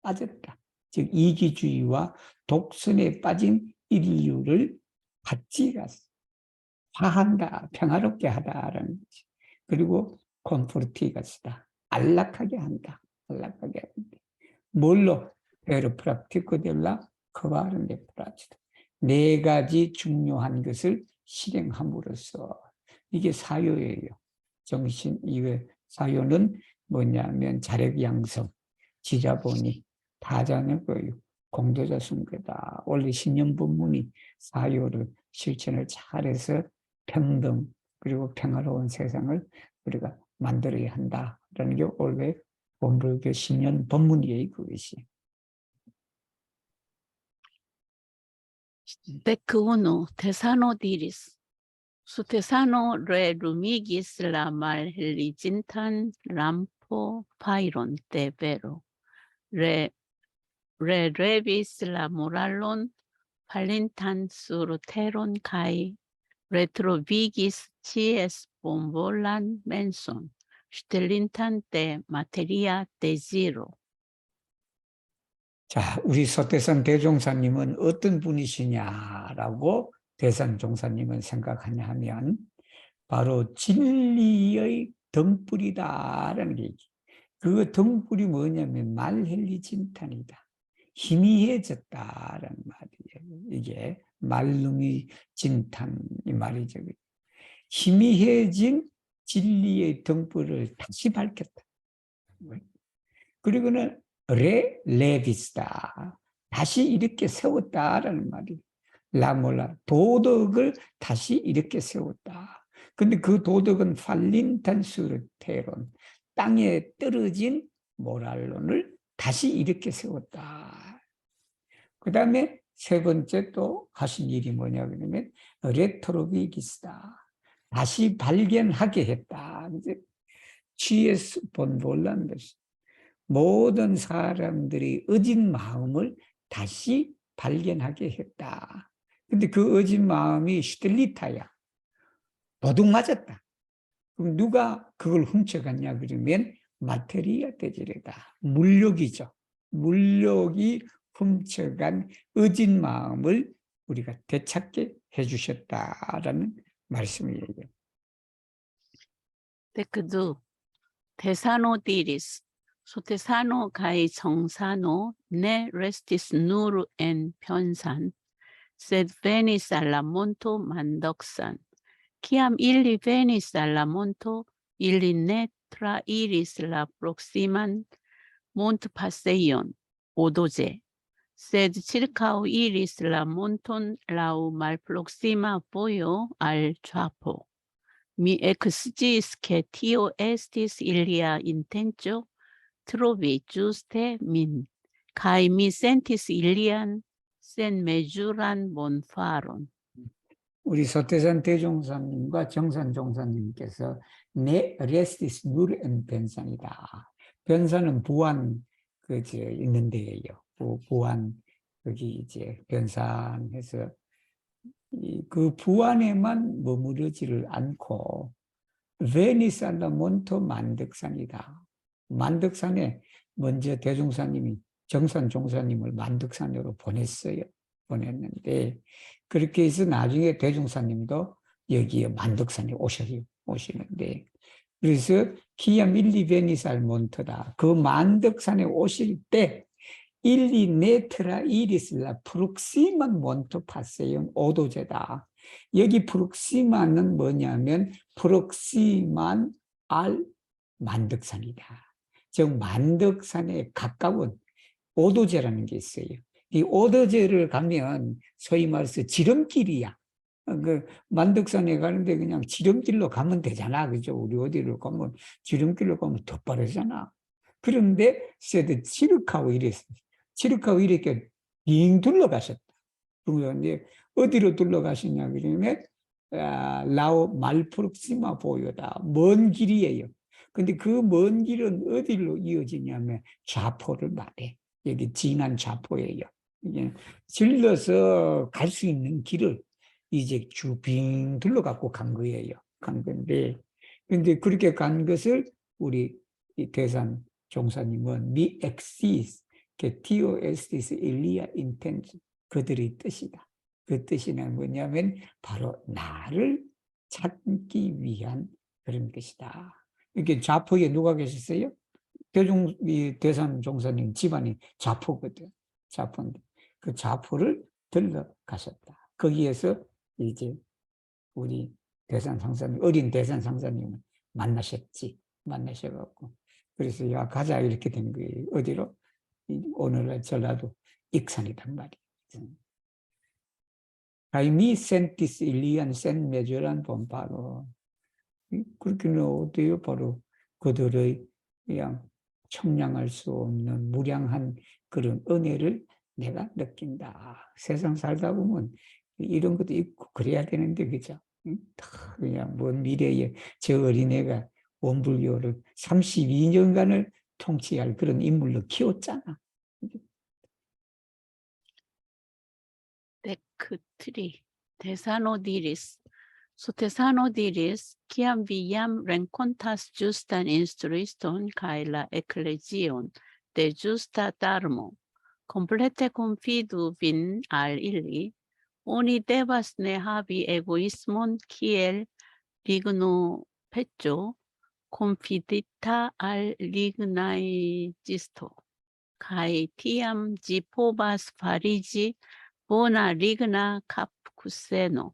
빠졌다. 즉 이기주의와 독선에 빠진 인류를 같이 화한다, 평화롭게 하다라는 거지. 그리고 콤포르티가스다, 안락하게 한다. 안락하게 한다. 뭘로? 베르 프락티코 델라 크바르네 프라치다. 네 가지 중요한 것을 실행함으로써 이게 사요예요. 정신 이외 사요는 뭐냐면 자력 양성, 지자본이 다자는 거요. 공도자 순교다. 원래 신념본문이 사요를 실천을 잘해서 평등 그리고 평화로운 세상을 우리가 만들어야 한다라는 게 원래 본불교 신념 본문이에요. 그것이. Decuno, Tesano diris. Su Tesano re rumigis la malheligintan lampo pairon de vero. Re revis la moralon palintan sur teron kai retrovigis cies bonvolan menson, stelintan de materia desiro. 자, 우리 서태산 대종사님은 어떤 분이시냐라고 대산 종사님은 생각하냐 하면 바로 진리의 등불이다라는 얘기. 그 등불이 뭐냐면 말헬리진탄이다. 희미해졌다라는 말이에요. 이게 말lum이 진탄이 말이죠. 희미해진 진리의 등불을 다시 밝혔다. 그리고는 레비스다. 다시 이렇게 세웠다라는 말이에요. 라몰라, 도덕을 다시 이렇게 세웠다. 근데 그 도덕은 팔린탄수르테론, 땅에 떨어진 모랄론을 다시 이렇게 세웠다. 그 다음에 세 번째 또 하신 일이 뭐냐 그러면 레트로비기스다. 다시 발견하게 했다. 이제 취해서 본볼란 것이 모든 사람들이 어진 마음을 다시 발견하게 했다. 근데 그 어진 마음이 슈텔리타야. 도둑 맞았다. 그럼 누가 그걸 훔쳐갔냐 그러면 마테리아 대지레다. 물욕이죠. 물욕이 훔쳐간 어진 마음을 우리가 되찾게 해주셨다라는 말씀이에요. Decdu, Tesano diris. Su Tesano kai Jongsano ne restis nur en Pionsan, sed venis alla monto Mandoxan. Ciam illi venis alla monto, illi ne trairis la proximan mont passeion, odoge, sed circau iris la monton lau malproxima voio al Chapo. Mi exigis che tio estis ilia intentio trovi juste min, kai mi sentis ilian sen mejuran bonfaron. 우리 서태산 대종사님과 정산 종사님께서 네 레스티스 누르엔 변산이다. 변산은 부안 있는 데예요. 부안 여기 이제 변산해서 그 부안에만 머무르지를 않고 베니살라 몬토 만덕산이다. 만덕산에 먼저 대종사님이 정산 종사님을 만덕산으로 보냈어요. 보냈는데 그렇게 해서 나중에 대종사님도 여기에 만덕산에 오시는데 그래서 키암 일리 베니살 몬토다. 그 만덕산에 오실 때 일리 네트라 이리슬라 프록시만 몬토 파세용 오도제다. 여기 프록시만은 뭐냐면 프록시만 알 만덕산이다. 즉 만덕산에 가까운 오도제라는 게 있어요. 이 오도제를 가면 소위 말해서 지름길이야. 그 만덕산에 가는데 그냥 지름길로 가면 되잖아. 그죠? 우리 어디로 가면 지름길로 가면 더 빠르잖아. 그런데 쎄도 지륵하고 이랬어요. 지륵하고 이렇게 빙 둘러가셨다. 그런데 어디로 둘러가시냐 그러면 라오 말프룩시마 보요다. 먼 길이에요. 근데 그 먼 길은 어디로 이어지냐면 좌포를 말해. 여기 진한 좌포예요. 이게 질러서 갈 수 있는 길을 이제 주빙 둘러갖고 간 거예요. 간 건데, 근데 그렇게 간 것을 우리 대산 종사님은 미 엑시스, 티오에스티스 일리아 인텐트 그들의 뜻이다. 그 뜻이는 뭐냐면 바로 나를 찾기 위한 그런 것이다. 이렇게 좌포에 누가 계셨어요? 대산 종사님 집안이 좌포거든. 좌포인데 그 좌포를 들러가셨다. 거기에서 이제 우리 대산 상사님, 어린 대산 상사님을 만나셔갖고 그래서 야 가자 이렇게 된 거예요. 어디로? 오늘날 전라도 익산이란 말이에요. 가이미 센티스 일리안 센 메조란 본바로 그렇게는 어때요? 바로 그들의 그냥 청량할 수 없는 무량한 그런 은혜를 내가 느낀다. 세상 살다 보면 이런 것도 있고 그래야 되는데 그죠? 응? 다 그냥 먼 미래에 저 어린애가 원불교를 32년간을 통치할 그런 인물로 키웠잖아. 데크 트리 데사노디리스 소테사노디리스 kiam viam rencontas justan instruiston kai la ecclesion de justa darmo complete confidu vin al illi oni devas ne habi egoismon kiel ligno peccio confidita al lignaicisto kai tiam gi povas farigi bona ligna capcuseno.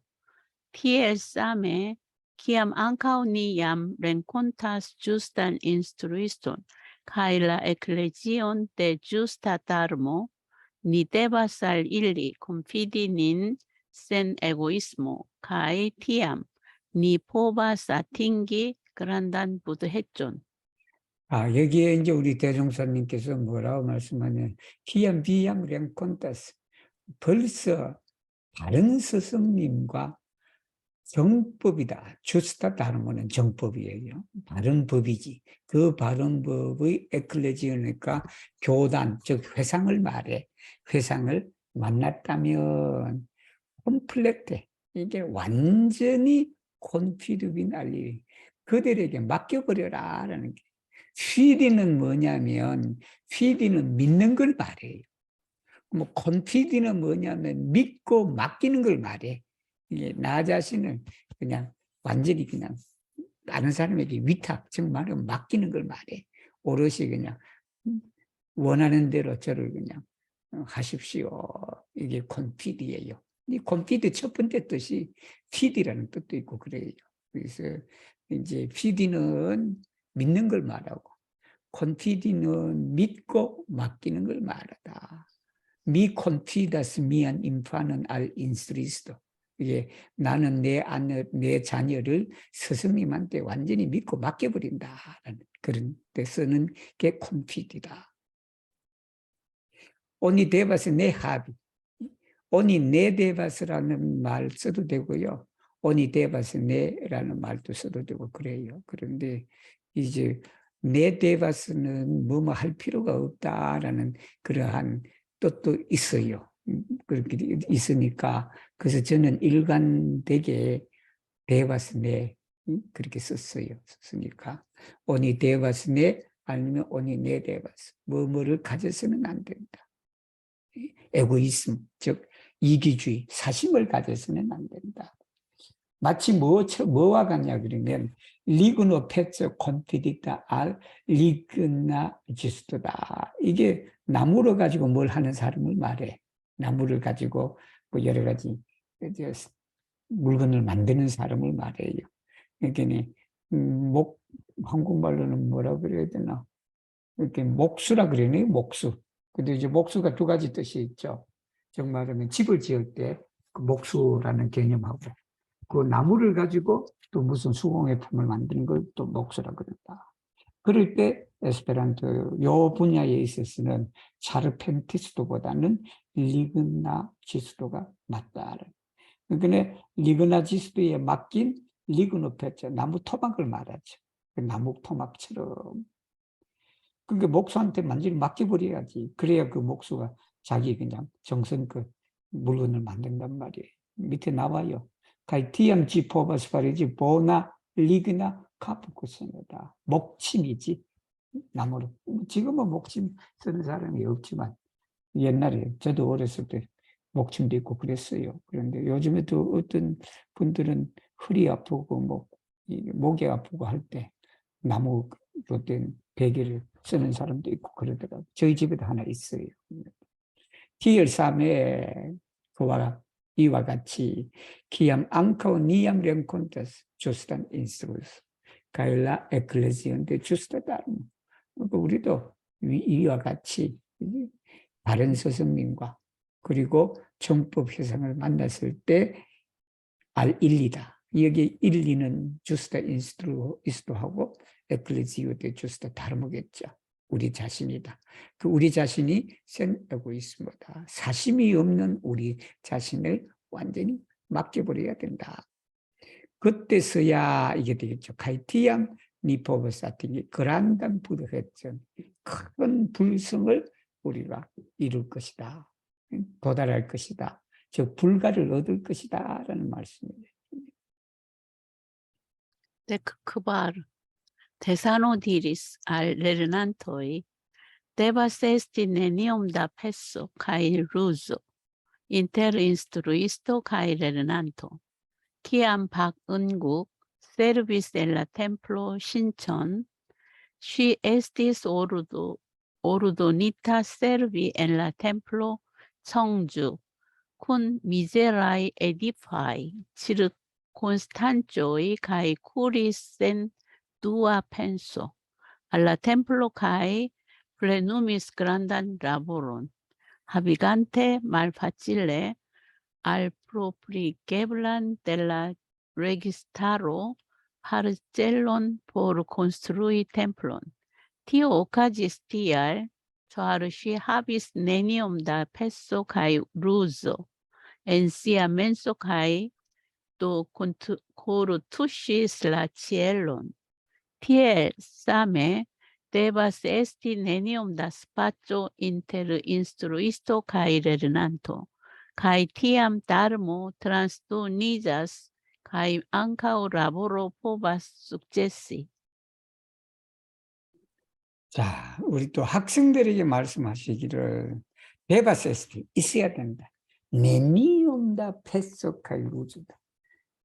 Tiel same, kiam ankaŭ ni jam renkontas justan instruiston kaj la eklezion de justa darmo, ni devas al ili konfidi nin sen egoismo kaj tiam ni povas atingi grandan budhejon. 여기에 이제 우리 대종사님께서 뭐라고 말씀하냐. 기암, 비암, 랭콘타스. 벌써 다른 스승님과 정법이다. 주스타 다르모는 정법이에요. 바른 법이지. 그 바른 법의 에클레지오니까 교단, 즉 회상을 말해. 회상을 만났다면 콤플렉트. 이게 완전히 콘피드빈 알리. 그들에게 맡겨버려라라는 게. 피디는 뭐냐면 피디는 믿는 걸 말해요. 뭐 콘피디는 뭐냐면 믿고 맡기는 걸 말해. 이게 나 자신을 그냥 완전히 그냥 다른 사람에게 위탁, 즉 말하면 맡기는 걸 말해. 오롯이 그냥 원하는 대로 저를 그냥 하십시오. 이게 콘피디예요. 이 콘피디 첫 번째 뜻이 피디라는 뜻도 있고 그래요. 그래서 이제 피디는 믿는 걸 말하고 콘피디는 믿고 맡기는 걸 말하다. 미 콘피다스 미안 인파는 알 인스리스도. 이게 나는 내 자녀를 스승님한테 완전히 믿고 맡겨버린다라는 그런 데 쓰는 게 콘피디다. 오니 데바스 내 합이. 오니 내 데바스라는 말 써도 되고요. 오니 데바스 내라는 말도 써도 되고 그래요. 그런데 이제 내 데바스는 뭐뭐 할 필요가 없다라는 그러한 뜻도 있어요. 그렇게 있으니까 그래서 저는 일관되게 데바스 내 그렇게 썼어요. 썼으니까 오니 데바스 내 아니면 오니 내 데바스 뭐뭐를 가져서는 안 된다. 에고이즘 즉 이기주의 사심을 가져서는 안 된다. 마치 뭐와 같냐 그러면 리그노 페츠 콘피디타 알 리그나 지스토다. 이게 나무를 가지고 뭘 하는 사람을 말해. 나무를 가지고 뭐 여러 가지 물건을 만드는 사람을 말해요. 그러니까 한국말로는 뭐라 그래야 되나? 이렇게 목수라 그러네, 목수. 근데 이제 목수가 두 가지 뜻이 있죠. 정말하면 집을 지을 때 그 목수라는 개념하고 그 나무를 가지고 또 무슨 수공예품을 만드는 걸 또 목수라 그런다. 그럴 때 에스페란토 요 분야에 있어서는 차르펜티스토보다는 리그나지스토가 맞다. 그러니까 리그나지스토에 맡긴 리그노페처 나무 토막을 말하죠. 그 나무 토막처럼. 그러니까 목수한테 완전히 맡겨버려야지. 그래야 그 목수가 자기 그냥 정성껏 물건을 만든단 말이에요. 밑에 나와요. 가이티암지 포바스파리지 보나 리그나 카프쿠스노다. 목침이지. 나무로. 지금은 목침 쓰는 사람이 없지만 옛날에 저도 어렸을 때 목침도 있고 그랬어요. 그런데 요즘에도 어떤 분들은 허리 아프고 목이 아프고 할 때 나무로 된 베개를 쓰는 사람도 있고 그러더라고요. 저희 집에도 하나 있어요. 디얼3에 그와 이와 같이 기암 앙카오 니암 렘콘테스 주스탄 인스루스 가일라 에클레지온데 주스타다르모. 그러니까 우리도 이와 같이 다른 스승님과 그리고 정법 회상을 만났을 때 알 일리다. 여기 일리는 주스타 인스루이스도하고 에클레지오 데 주스타 다르모겠죠. 우리 자신이다. 그 우리 자신이 센 에고이스모다. 사심이 없는 우리 자신을 완전히 맡겨버려야 된다. 그때서야 이게 되겠죠. 카이티암 니포버사티기 그란단 부드했전 큰 불성을 우리가 이룰 것이다. 도달할 것이다. 즉 불가를 얻을 것이다 라는 말씀입니다. 데크크바르 데사노디리스 알 레르난토이 데바세스티 네니엄 다 페소 카이 루조 인테르 인스트루이스토 카이 레르난토 키암 박은국 세르비스 엘라 템플로 신천 시 에스티스 오르도 니타 세르비 엘라 템플로 청주 군 미제라이 에디파이 치르 콘스탄조이 가이 쿠리센 두아 펜소 알라 템플로 가이 플레누미스 그란단 라보론 하비간테 말파찔레 al propligeblan della registaro parcellon por construi templon. Tio occasis tial, char si habis neniom da pesso cae ruso, en sia menso cae do coro tuŝis la cielon. Tiel same devas esti neniom da spaco inter instruisto cae lernanto. Kai tiam darmo transdonigas kai ankaŭ laboro povas sukcesi. 자, 우리 또 학생들에게 말씀하시기를 베바세스티 있어야 된다. 네미온다 패소카이루즈다.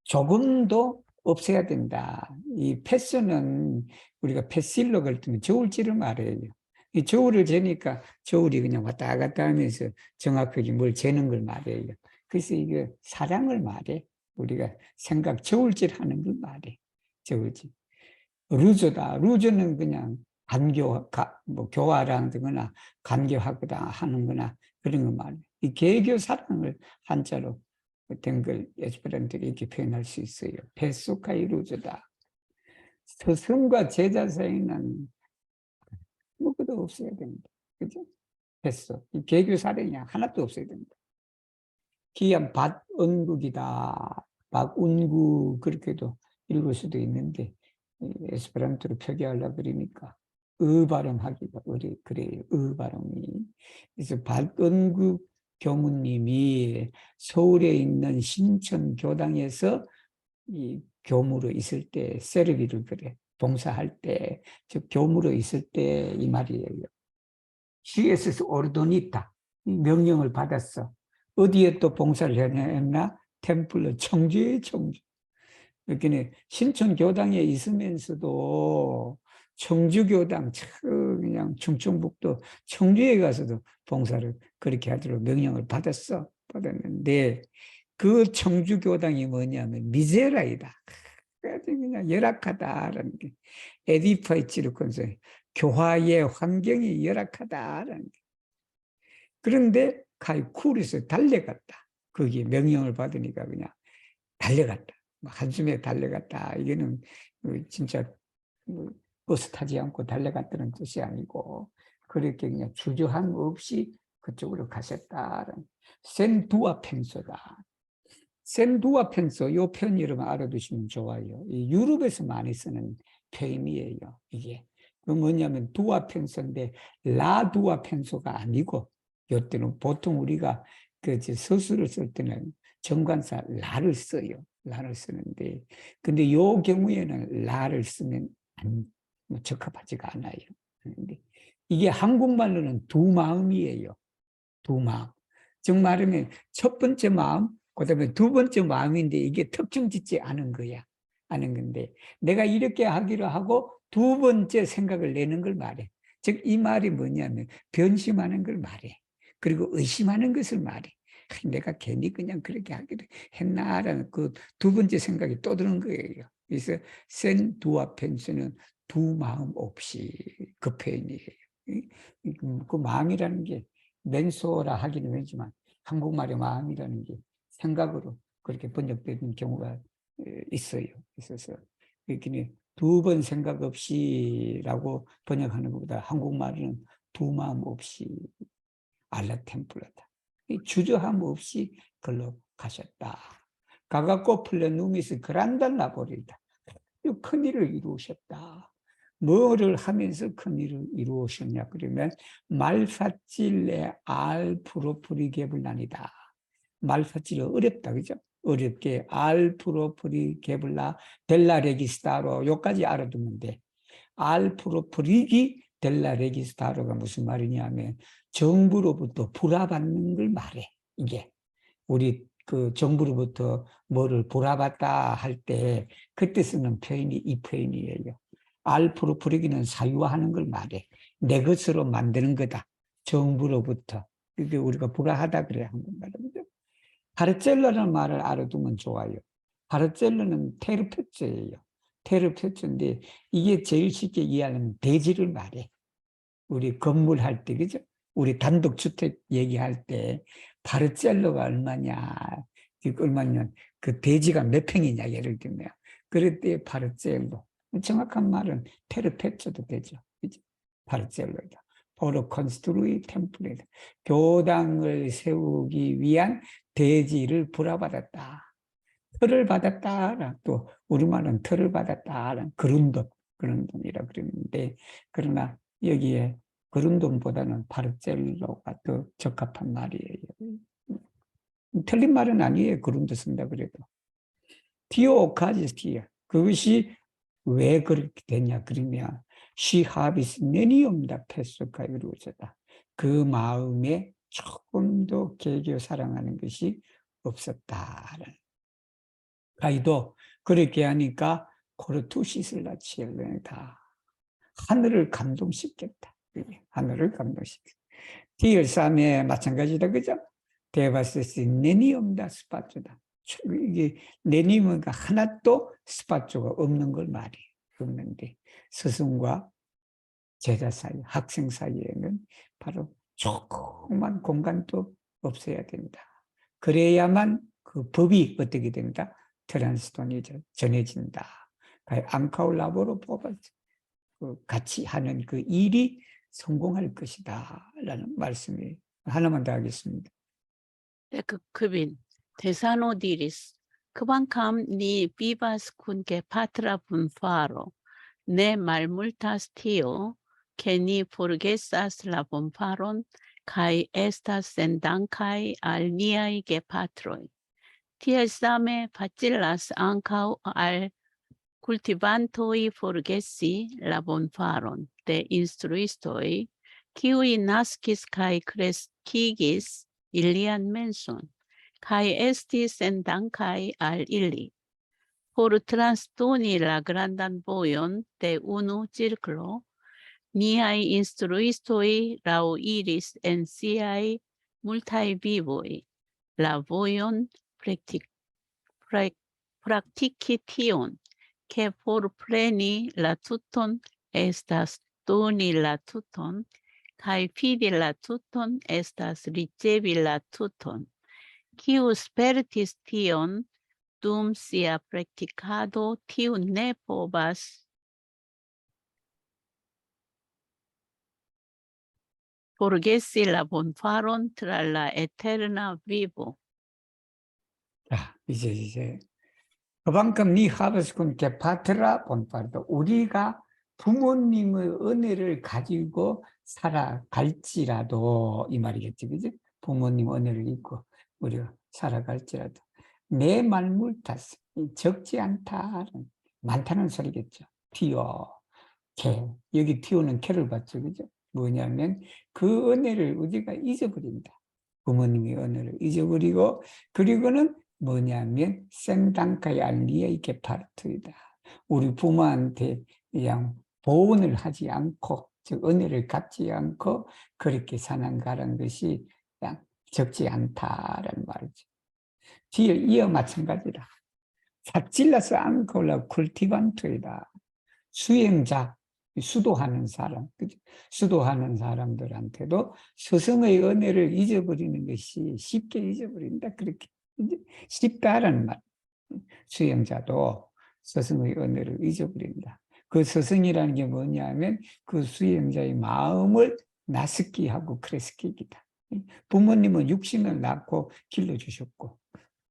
조금도 없어야 된다. 이 패스는 우리가 패실로 걸 때면 저울질을 말해요. 이 저울을 재니까 저울이 그냥 왔다 갔다 하면서 정확하게 뭘 재는 걸 말해요. 그래서 이게 사랑을 말해. 우리가 생각 저울질 하는 걸 말해. 저울질. 루저다. 루저는 그냥 교화라는 거나 간교하거나 하는 거나 그런 거 말해. 이 개교 사랑을 한자로 된 걸 에스페란토로 이렇게 표현할 수 있어요. 페소카이 루저다. 스승과 제자 사이는 아무것도 없어야 됩니다. 그죠? 페소. 이 개교 사랑이 하나도 없어야 됩니다. 기한 밭은국이다. 박운구 그렇게도 읽을 수도 있는데 에스페란토로 표기하려고 그러니까 발음하기가 그래요. 발음이. 그래서 박은국 교무님이 서울에 있는 신천 교당에서 이 교무로 있을 때 세르비를 그래 봉사할 때, 즉 교무로 있을 때 이 말이에요. 시에스 오르도니타 이 명령을 받았어. 어디에 또 봉사를 했나? 템플로 청주에 청주. 그러니까 신천 교당에 있으면서도 청주교당 그냥 충청북도 청주에 가서도 봉사를 그렇게 하도록 명령을 받았는데 그 청주교당이 뭐냐면 미제라이다. 그냥 열악하다라는 게 에디파이 치르콘서 교화의 환경이 열악하다라는 게. 그런데 카이쿠리스 달려갔다. 거기에 명령을 받으니까 그냥 달려갔다. 한숨에 달려갔다. 이거는 진짜 버스 타지 않고 달려갔다는 뜻이 아니고 그렇게 그냥 주저함 없이 그쪽으로 가셨다는 센두아 펜소다. 센두아 펜소 이 표현 여러분 알아두시면 좋아요. 이 유럽에서 많이 쓰는 표현이에요. 이게 뭐냐면 두아 펜소인데 라두아 펜소가 아니고 이때는 보통 우리가 그 서술을 쓸 때는 정관사 라를 써요. 라를 쓰는데 근데 이 경우에는 라를 쓰면 적합하지가 않아요. 근데 이게 한국말로는 두 마음이에요. 두 마음. 즉 말하면 첫 번째 마음, 그 다음에 두 번째 마음인데 이게 특정 짓지 않은 거야. 않은 건데 내가 이렇게 하기로 하고 두 번째 생각을 내는 걸 말해. 즉 이 말이 뭐냐면 변심하는 걸 말해. 그리고 의심하는 것을 말해. 내가 괜히 그냥 그렇게 하기로 했나라는 그 두 번째 생각이 또 드는 거예요. 그래서 센 두아 펜스는 두 마음 없이 그 표현이에요. 그 마음이라는 게 맨소라 하기는 하지만 한국말의 마음이라는 게 생각으로 그렇게 번역되는 경우가 있어요. 있어서 두 번 생각 없이라고 번역하는 것보다 한국말은 두 마음 없이 알라 템플러다. 주저함 없이 걸로 가셨다. 가갖고 플레 누미스 그란달라 버리다. 큰일을 이루셨다. 뭐를 하면서 큰일을 이루셨냐 그러면 말사찔레 알 프로프리게블란이다. 말사찔레 어렵다 그죠? 어렵게 알 프로프리게블라 델라 레기스타로 요까지 알아두면 돼. 알 프로프리기 델라 레기스타로가 무슨 말이냐면 정부로부터 불화받는 걸 말해. 이게 우리 그 정부로부터 뭐를 불화받다 할 때 그때 쓰는 표현이 이 표현이에요. 알프로 부르기는 사유화하는 걸 말해. 내 것으로 만드는 거다. 정부로부터. 이게 우리가 불화하다 그래 한국말로. 파르첼로라는 말을 알아두면 좋아요. 파르첼로는 테르페츠예요. 테르페츠인데 이게 제일 쉽게 이해하는 대지를 말해. 우리 건물 할 때, 그죠? 우리 단독주택 얘기할 때, 파르첼로가 얼마냐, 얼마냐면, 그 대지가 몇 평이냐, 예를 들면. 그럴 때 파르첼로. 정확한 말은 테르페초도 되죠. 그죠? 파르첼로다. 포로 컨스트루이 템플이다. 교당을 세우기 위한 대지를 불화받았다. 터를 받았다. 또, 우리말은 터를 받았다. 그런 돈이라 그러는데, 그러나 여기에 그런 돈보다는 파르첼로가 더 적합한 말이에요. 틀린 말은 아니에요. 그런 돈 쓴다 그래도. 티오카지스티아. 그것이 왜 그렇게 됐냐 그러면 시하비스 네니옵니다. 페소카 이루어졌다. 그 마음에 조금 더 개교 사랑하는 것이 없었다라는. 가이도 그렇게 하니까 코르투시슬 라치엘레다. 하늘을 감동시켰다. 하늘을 감동시켰다. 디얼삼에 마찬가지다, 그죠? 데바스스 네니엄다 스파초다. 이게 네니엄가 하나도 스파초가 없는 걸 말이에요. 없는데 스승과 제자 사이, 학생 사이에는 바로 조그만 공간도 없어야 된다. 그래야만 그 법이 어떻게 된다? 트랜스톤이 전해진다. 앙카울라보로 뽑았죠. 같이 하는 그 일이 성공할 것이다 라는 말씀이 하나만 더 하겠습니다. Kubin, Tesano diris, Kvankam ni vivas kun ke patra bun faro, ne malmultas tio, ke ni forgesas la bun faron, kai estas sendankai al niai ge patroi. Tiel same facillas ancau al cultivantoi forgesi la bon faron de instruistoi, kiui nascis kai crescigis ilian menson, kai estis endancai al illi. Por transdoni la grandan vojon de unu circlo, niai instruistoi lau iris en siai multae vivoi, la vojon practici tion, che por pleni la tuton estas doni la tuton, kai fidi la tuton estas ricevi la tuton. Kiu spertis tion, dum sia practicado, tiu ne povas forgesi la bonfaron tra la eterna vivo. 자, 이제 그만큼 니 하버스군 게파트라 본파도 우리가 부모님의 은혜를 가지고 살아갈지라도 이 말이겠지, 그지? 부모님 은혜를 입고 우리가 살아갈지라도 내 말물타스 적지 않다, 많다는 소리겠죠. 티오, 캐 여기 티오는 캐를 봤죠, 그죠? 뭐냐면 그 은혜를 우리가 잊어버린다. 부모님의 은혜를 잊어버리고 그리고는 뭐냐면 생당카이 알리에 게파르트이다. 우리 부모한테 그냥 보온을 하지 않고 즉 은혜를 갚지 않고 그렇게 사는가라는 것이 그냥 적지 않다라는 말이죠. 뒤에 이어 마찬가지다. 사찔러서 안콜라 쿨티반트이다. 수행자, 수도하는 사람, 수도하는 사람들한테도 스승의 은혜를 잊어버리는 것이 쉽게 잊어버린다. 그렇게 쉽다라는 말. 수행자도 스승의 은혜를 잊어버린다. 그 스승이라는 게 뭐냐면 그 수행자의 마음을 나스키 하고 크레스키이다. 부모님은 육신을 낳고 길러주셨고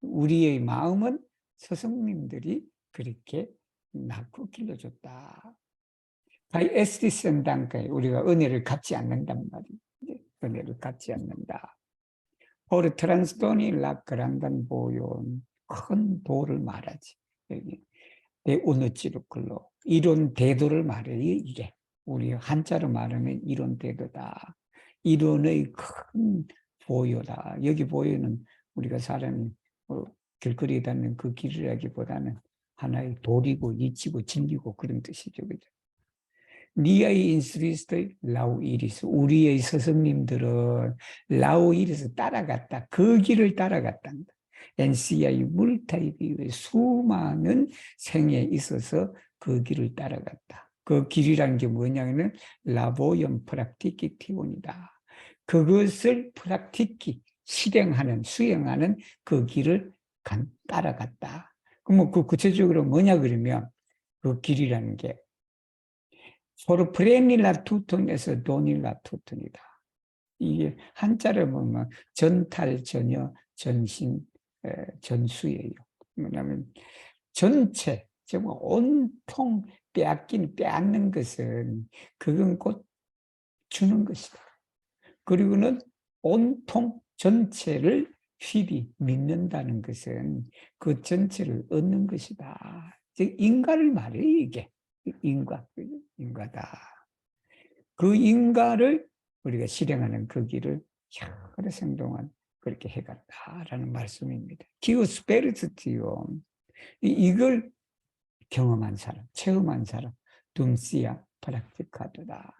우리의 마음은 스승님들이 그렇게 낳고 길러줬다. 바이 에스티슨 단가에 우리가 은혜를 갖지 않는단 말이에요. 은혜를 갖지 않는다. 오르 트란스도니 라그란단 보yon 큰 도를 말하지. 여기 내 오너지로 글로 이론 대도를 말해요. 이게 우리 한자로 말하면 이론 대도다. 이론의 큰 보요다. 여기 보요는 우리가 사람이 길거리에 닿는 그 길이라기보다는 하나의 도리고 이치고 진리고 그런 뜻이죠. 그죠? 니아이 인스리스트 라우 이리스 우리의 스승님들은 라우 이리스 따라갔다. 그 길을 따라갔단다. NCI 물타입이 수많은 생에 있어서 그 길을 따라갔다. 그 길이라는 게 뭐냐면 라보염 프락티키티온이다. 그것을 프락티키 실행하는 수행하는 그 길을 따라갔다. 그럼 그 구체적으로 뭐냐 그러면 그 길이라는 게 서로 프레닐라 투톤에서 도닐라 투톤이다. 이게 한자를 보면 전탈, 전여, 전신, 전수예요. 뭐냐면 전체, 정말 온통 빼앗는 것은 그건 곧 주는 것이다. 그리고는 온통 전체를 휘비 믿는다는 것은 그 전체를 얻는 것이다. 즉 인가를 말해요, 이게. 인가다. 그 인가를 우리가 실행하는 그 길을 여러 생동안 그렇게 해갔다라는 말씀입니다. 기우스페르트티요. 이걸 경험한 사람, 체험한 사람, 둠시야 프락티카도다.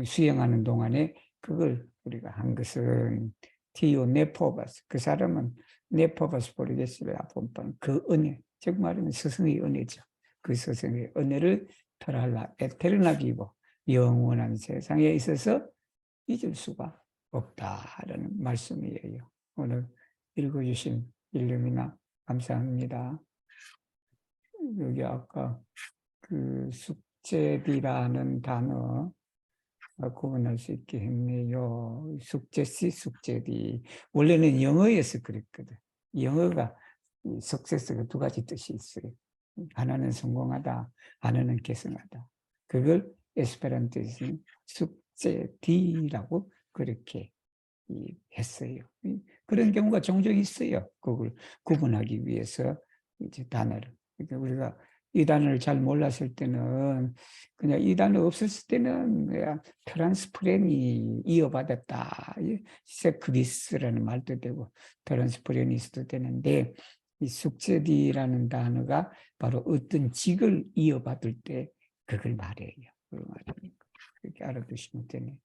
수행하는 동안에 그걸 우리가 한 것은 티오 네포바스. 그 사람은 네포바스 보리게스라 본판 그 은혜, 즉 말하면 스승의 은혜죠. 그 스승의 은혜를 터랄라 에테르나 비보 영원한 세상에 있어서 잊을 수가 없다라는 말씀이에요. 오늘 읽어주신 일념이나 감사합니다. 여기 아까 그 숙제비라는 단어 구분할 수 있게 했네요. 숙제시, 숙제비. 원래는 영어에서 그랬거든. 영어가 석세스가 두 가지 뜻이 있어요. 하나는 성공하다, 하나는 개성하다. 그걸 에스페란토에서는 숙제디라고 그렇게 했어요. 그런 경우가 종종 있어요. 그걸 구분하기 위해서 이제 단어를. 그러니까 우리가 이 단어를 잘 몰랐을 때는 그냥 이 단어 없었을 때는 그냥 트란스프렌이 이어받았다. 세크리스라는 말도 되고 트란스프렌이스도 되는데 이 숙제디라는 단어가 바로 어떤 직을 이어받을 때 그걸 말해요. 그걸 말하니까 그렇게 알아두시면 되네요.